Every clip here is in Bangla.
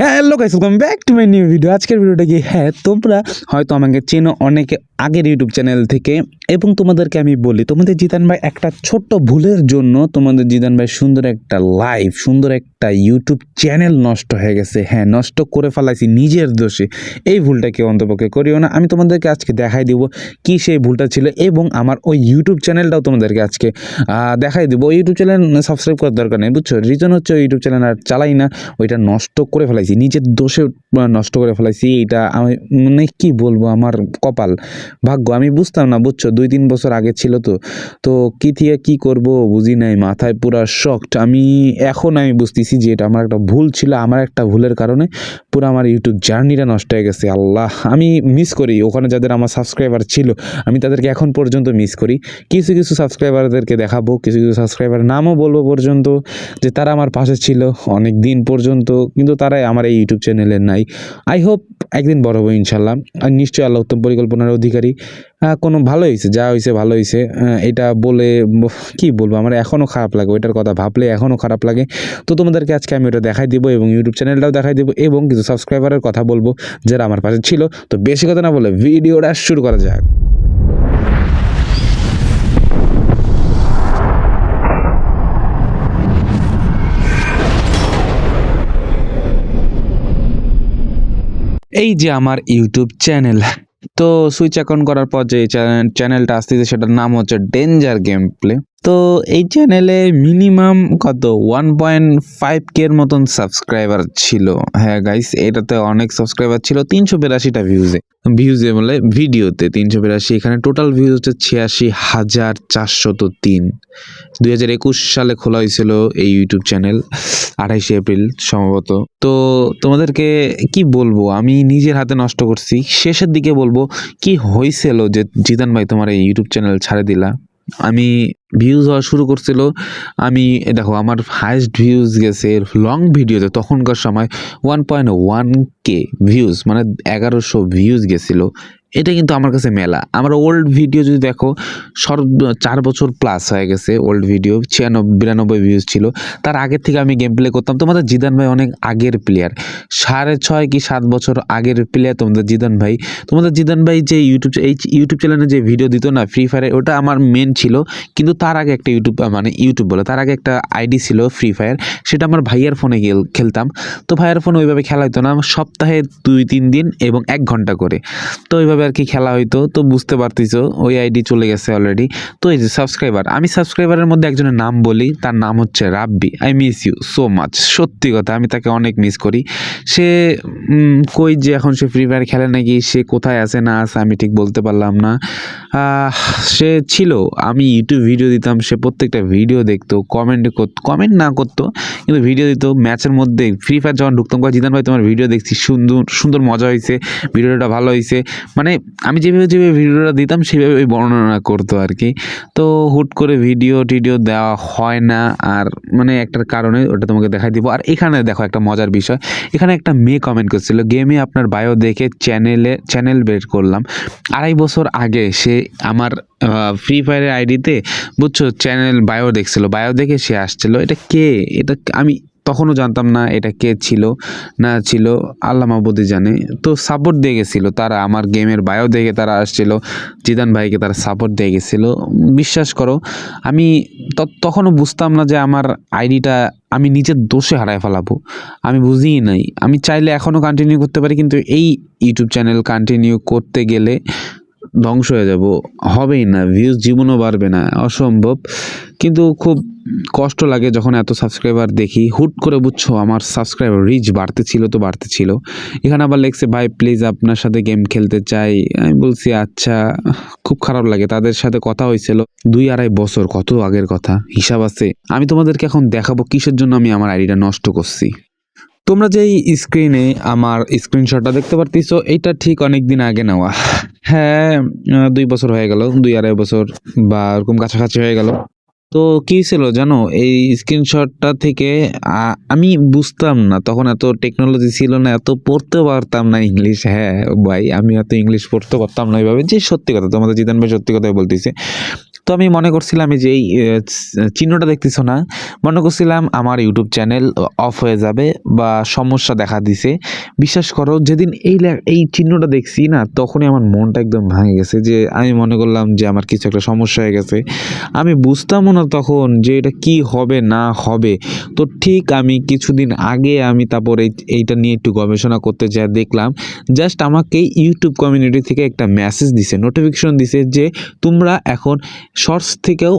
Hello guys, welcome back to my new video. আজকের ভিডিওটা কি, তোমরা হয়তো আমাকে চেনো অনেকে আগের ইউটিউব চ্যানেল থেকে, এবং তোমাদেরকে আমি বলি, তোমাদের জিদান ভাই একটা ছোট্ট ভুলের জন্য তোমাদের জিদান ভাই সুন্দর একটা লাইভ, সুন্দর একটা ইউটিউব চ্যানেল নষ্ট হয়ে গেছে। নষ্ট করে ফেলাইছি নিজের দোষে। এই ভুলটা কেউ অন্তপক্ষে করিও না। আমি তোমাদেরকে আজকে দেখাই দিব কি সেই ভুলটা ছিল, এবং আমার ওই ইউটিউব চ্যানেলটাও তোমাদেরকে আজকে দেখাই দেবো। ওই ইউটিউব চ্যানেল সাবস্ক্রাইব করার দরকার নেই, বুঝছো? রিজন হচ্ছে ওই ইউটিউব চ্যানেল আর চালাই না, ওইটা নষ্ট করে ফেলাইছি নিজের দোষে, নষ্ট করে ফেলাইছি। এইটা আমি মানে কি বলবো, আমার কপাল, ভাগ্য, আমি বুঝতাম না, বুঝছো? 2-3 বছর আগে ছিল তো কি থেকে কি করব বুঝি নাই, মাথায় পুরা শকড। আমি বুঝতেছি যে এটা আমার একটা ভুল ছিল, আমার একটা ভুলের কারণে পুরো আমার ইউটিউব জার্নিটা নষ্ট হয়ে গেছে। আল্লাহ, আমি মিস করি ওখানে যাদের আমার সাবস্ক্রাইবার ছিল, আমি তাদেরকে এখন পর্যন্ত মিস করি। কিছু কিছু সাবস্ক্রাইবারদেরকে দেখাবো, কিছু কিছু সাবস্ক্রাইবার নামও বলবো পর্যন্ত, যে তারা আমার পাশে ছিল অনেক দিন পর্যন্ত, কিন্তু তারাই আমার এই ইউটিউব চ্যানেলে নাই। আই হোপ একদিন বড় হবো ইনশাল্লাহ, আর নিশ্চয়ই আল্লাহ উত্তম পরিকল্পনার অধিকারী। কোনো ভালো হয়েছে, যা হয়েছে ভালো হয়েছে। এটা বলে কি বলবো, আমার এখনও খারাপ লাগে, ওইটার কথা ভাবলে এখনও খারাপ লাগে। তো তোমাদেরকে আজকে আমি ওটা দেখাই দেবো, এবং ইউটিউব চ্যানেলটাও দেখাই দেবো, এবং কিছু সাবস্ক্রাইবারের কথা বলবো যারা আমার পাশে ছিল। তো বেশি কথা না বলে ভিডিওটা শুরু করা যাক। এই যে আমার ইউটিউব চ্যানেল, তো সুইচ অন করার পর যে চ্যানেলটা আসতেছে সেটার নাম হচ্ছে ডেঞ্জার গেম প্লে। তো এই চ্যানেলে মিনিমাম কত 1.5K এর মতন সাবস্ক্রাইবার ছিল। হ্যাঁ গাইস, এটাতে অনেক সাবস্ক্রাইবার ছিল। 382টা ভিউজে বলে ভিডিওতে 382, এখানে টোটাল ভিউজ হচ্ছে 86,403। 2021 সালে খোলা হয়েছিল এই ইউটিউব চ্যানেল, 28শে এপ্রিল সম্ভবত। তো তোমাদেরকে কি বলবো, আমি নিজের হাতে নষ্ট করছি। শেষের দিকে বলবো কি হয়েছিল যে জিদান ভাই তোমার এই ইউটিউব চ্যানেল ছাড়ে দিলা। আমি ভিউজ হওয়া শুরু করছিল, আমি দেখো আমার হাইয়েস্ট ভিউজ গেছে লং ভিডিওতে তখনকার সময় 1.1K ভিউজ, মানে 1100 ভিউজ গেছিল। এটা কিন্তু আমার কাছে মেলা। আমার ওল্ড ভিডিও যদি দেখো, 4 বছর প্লাস হয়ে গেছে ওল্ড ভিডিও, 96-92 ভিউজ ছিল। তার আগের থেকে আমি গেম প্লে করতাম। তোমাদের জিদান ভাই অনেক আগের প্লেয়ার, 6.5 কি 7 বছর আগের প্লেয়ার তোমাদের জিদান ভাই। তোমাদের জিদান ভাই যে ইউটিউব চ্যানেলে যে ভিডিও দিত না ফ্রি ফায়ারে, ওটা আমার মেন ছিল। কিন্তু তার আগে একটা ইউটিউব বলে, তার আগে একটা আইডি ছিল ফ্রি ফায়ার, সেটা আমার ভাইয়ার ফোনে খেলতাম। তো ভাইয়ার ফোনে ওইভাবে খেলা হতো না, সপ্তাহে 2-3 দিন এবং 1 ঘন্টা করে, তো ওইভাবে আর কি খেলা হইতো। তো বুঝতে পারতেছো ওই আইডি চলে গেছে অলরেডি। তো এই যে সাবস্ক্রাইবার, আমি সাবস্ক্রাইবারের মধ্যে একজনের নাম বলি, তার নাম হচ্ছে Rabbi. I miss you so much, সত্যি কথা, আমি তাকে অনেক মিস করি। সে কই যে এখন সে ফ্রি ফায়ার খেলে নাকি, সে কোথায় আছে না আছে আমি ঠিক বলতে পারলাম না। সে ছিল, আমি ইউটিউব ভিডিও দিতাম, সে প্রত্যেকটা ভিডিও দেখতো, কমেন্ট না করতো, কিন্তু ভিডিও দিত। ম্যাচের মধ্যে ফ্রি ফায়ার যখন ঢুকতাম, জিদান ভাই তোমার ভিডিও দেখছি, সুন্দর সুন্দর মজা হয়েছে, ভিডিওটা ভালো হয়েছে, মানে আমি যেভাবে ভিডিওটা দিতাম সেভাবে ওই বর্ণনা করতো আর কি। তো হুট করে ভিডিও দেওয়া হয় না, আর মানে একটার কারণে, ওটা তোমাকে দেখাই দিব। আর এখানে দেখো একটা মজার বিষয়, এখানে একটা মেয়ে কমেন্ট করছিল, গেমে আপনার বায়ো দেখে চ্যানেল বের করলাম। 2.5 বছর আগে সে আমার ফ্রি ফায়ারের আইডিতে, বুঝছো, চ্যানেল বায়ো দেখছিল, বায়ো দেখে সে আসছিল। এটা কে? এটা আমি তখনও জানতাম না এটা কে ছিল না ছিল, আল্লাহ মাহবুদই জানে। তো সাপোর্ট দিয়ে গেছিলো তারা, আমার গেমের বায়ো দেখে তারা আসছিল, জিদান ভাইকে তারা সাপোর্ট দিয়ে গেছিলো। বিশ্বাস করো, আমি তখনও বুঝতাম না যে আমার আইডিটা আমি নিজের দোষে হারায় ফেলাবো। আমি বুঝিই নাই, আমি চাইলে এখনও কন্টিনিউ করতে পারি, কিন্তু এই ইউটিউব চ্যানেল কন্টিনিউ করতে গেলে ধ্বংস হয়ে যাব, হবেই না, ভিউজ জীবনও বাড়বে না, অসম্ভব। কিন্তু খুব কষ্ট লাগে যখন এত সাবস্ক্রাইবার দেখি হুট করে, বুঝছো, আমার সাবস্ক্রাইবার রিচ বাড়তেছিল। এখানে আবার লেখছে, ভাই প্লিজ আপনার সাথে গেম খেলতে চাই। আমি বলছি আচ্ছা। খুব খারাপ লাগে। তাদের সাথে কথা হয়েছিল 2-2.5 বছর, কত আগের কথা, হিসাব আছে। আমি তোমাদেরকে এখন দেখাবো কিসের জন্য আমি আমার আইডিটা নষ্ট করছি। তোমরা যে স্ক্রিনে আমার স্ক্রিনশটটা দেখতে পারতেছো, এইটা ঠিক অনেক দিন আগে নেওয়া। 2 বছর হয়ে গেল, 2-2.5 বছর বা এরকম কাছাকাছি হয়ে গেল। তো কি ছিল জানো, এই স্ক্রিনশটটা থেকে আমি বুঝতাম না, তখন এত টেকনোলজি ছিল না, এত পড়তে পারতাম না ইংলিশ। ভাই, আমি এত ইংলিশ পড়তে পারতাম না এইভাবে, যে সত্যি কথা, তোমাদের জিদান ভাই সত্যি কথাই বলতেছে। তো আমি মনে করছিলাম এই যে এই চিহ্নটা দেখতেছো না, মনে করছিলাম আমার ইউটিউব চ্যানেল অফ হয়ে যাবে বা সমস্যা দেখা দিছে। বিশ্বাস করো, যেদিন এই চিহ্নটা দেখছি না, তখনই আমার মনটা একদম ভাঙে গেছে, যে আমি মনে করলাম যে আমার কিছু একটা সমস্যা হয়ে গেছে। আমি বুঝতামও না তখন যে এটা কি হবে না হবে। তো ঠিক আমি কিছুদিন আগে আমি তারপর এইটা নিয়ে একটু গবেষণা করতে যাই, দেখলাম জাস্ট আমাকে ইউটিউব কমিউনিটি থেকে একটা মেসেজ দিছে, নোটিফিকেশন দিছে যে তোমরা এখন শর্টস থেকেও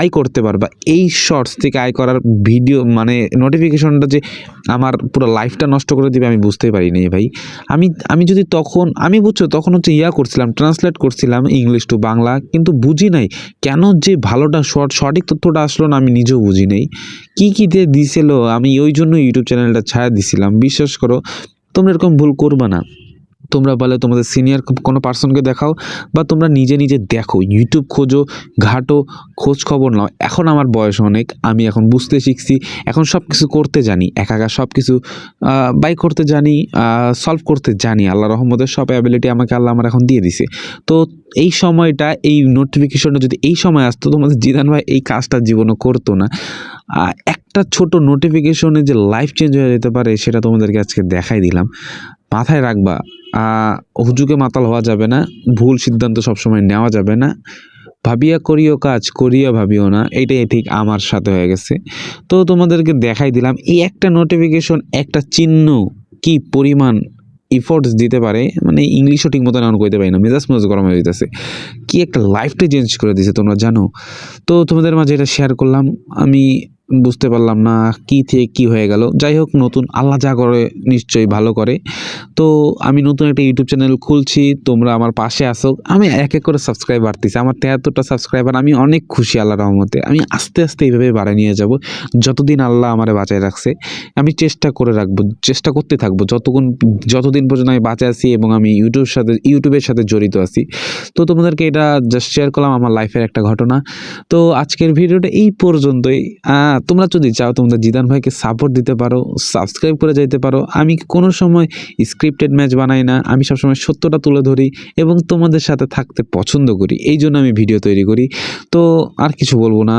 আয় করতে পারবা। এই শর্টস থেকে আয় করার ভিডিও মানে নোটিফিকেশনটা যে আমার পুরো লাইফটা নষ্ট করে দিবে আমি বুঝতেই পারিনি ভাই। আমি যদি তখন আমি বুঝছো তখন হচ্ছে করছিলাম, ট্রান্সলেট করছিলাম ইংলিশ টু বাংলা, কিন্তু বুঝি নাই কেন যে ভালোটা সঠিক তথ্যটা আসলো না, আমি নিজেও বুঝি নাই কী দিয়ে দিছিল। আমি ওই জন্য ইউটিউব চ্যানেলটা ছাড়া দিছিলাম। বিশ্বাস করো, তোমরা এরকম ভুল করবা না। তোমরা বলে তোমাদের সিনিয়র কোনো পার্সনকে দেখাও, বা তোমরা নিজে নিজে দেখো, ইউটিউব খোঁজো, ঘাটো, খোঁজ খবর নাও। এখন আমার বয়স অনেক, আমি এখন বুঝতে শিখছি, এখন সব কিছু করতে জানি, একা সব কিছু বাই করতে জানি, সলভ করতে জানি। আল্লাহ রহমতের সব অ্যাবিলিটি আমাকে আল্লাহ আমার এখন দিয়ে দিছে। তো এই সময়টা, এই নোটিফিকেশনটা যদি এই সময় আসতো, তোমাদের জিদান ভাই এই কাজটা জীবনও করতো না। একটা ছোট নোটিফিকেশনে যে লাইফ চেঞ্জ হয়ে যেতে পারে, সেটা তোমাদেরকে আজকে দেখাই দিলাম। মাথায় রাখবা, হুজুকে মাতাল হওয়া যাবে না, ভুল সিদ্ধান্ত সবসময় নেওয়া যাবে না, ভাবিয়া করিও কাজ, করিয়া ভাবিও না। এইটাই ঠিক আমার সাথে হয়ে গেছে। তো তোমাদেরকে দেখাই দিলাম এই একটা নোটিফিকেশন, একটা চিহ্ন কি পরিমাণ ইফোর্টস দিতে পারে, মানে ইংলিশও ঠিক মতো নাম কইতে পারি না, মেজাজ গরম হয়ে যেতেছে। কি একটা লাইফটা চেঞ্জ করে দিয়েছে তোমরা জানো। তো তোমাদের মাঝে এটা শেয়ার করলাম। আমি বুঝতে পারলাম না কি থেকে কি হয়ে গেল। যাই হোক, নতুন আল্লাহ যা করে নিশ্চয়ই ভালো করে। তো আমি নতুন একটা ইউটিউব চ্যানেল খুলছি, তোমরা আমার পাশে আসো। আমি এক এক করে সাবস্ক্রাইব বাড়তেছি, আমার 73টা সাবস্ক্রাইবার, আমি অনেক খুশি আল্লাহর রহমতে। আমি আস্তে আস্তে এইভাবে বাড়ায় নিয়ে যাব, যতদিন আল্লাহ আমারে বাঁচায় রাখছে। আমি চেষ্টা করতে থাকবো যতদিন পর্যন্ত আমি বাঁচে আছি এবং আমি ইউটিউবের সাথে জড়িত আছি। তো তোমাদেরকে এটা জাস্ট শেয়ার করলাম, আমার লাইফের একটা ঘটনা। তো আজকের ভিডিওটা এই পর্যন্তই। তোমরা যদি চাও তোমাদের জিদান ভাইকে সাপোর্ট দিতে পারো, সাবস্ক্রাইব করে যেতে পারো। আমি কোনো সময় স্ক্রিপ্টেড ম্যাচ বানাই না, আমি সবসময় সত্যটা তুলে ধরি এবং তোমাদের সাথে থাকতে পছন্দ করি, এই জন্য আমি ভিডিও তৈরি করি। তো আর কিছু বলবো না,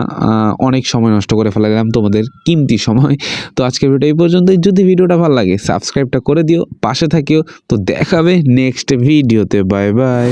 অনেক সময় নষ্ট করে ফেলাম তোমাদের কিমতি সময়। তো আজকের ভিডিও এই পর্যন্তই। যদি ভিডিওটা ভালো লাগে সাবস্ক্রাইবটা করে দিও, পাশে থাকিও। তো দেখাবে নেক্সট ভিডিওতে। Bye bye.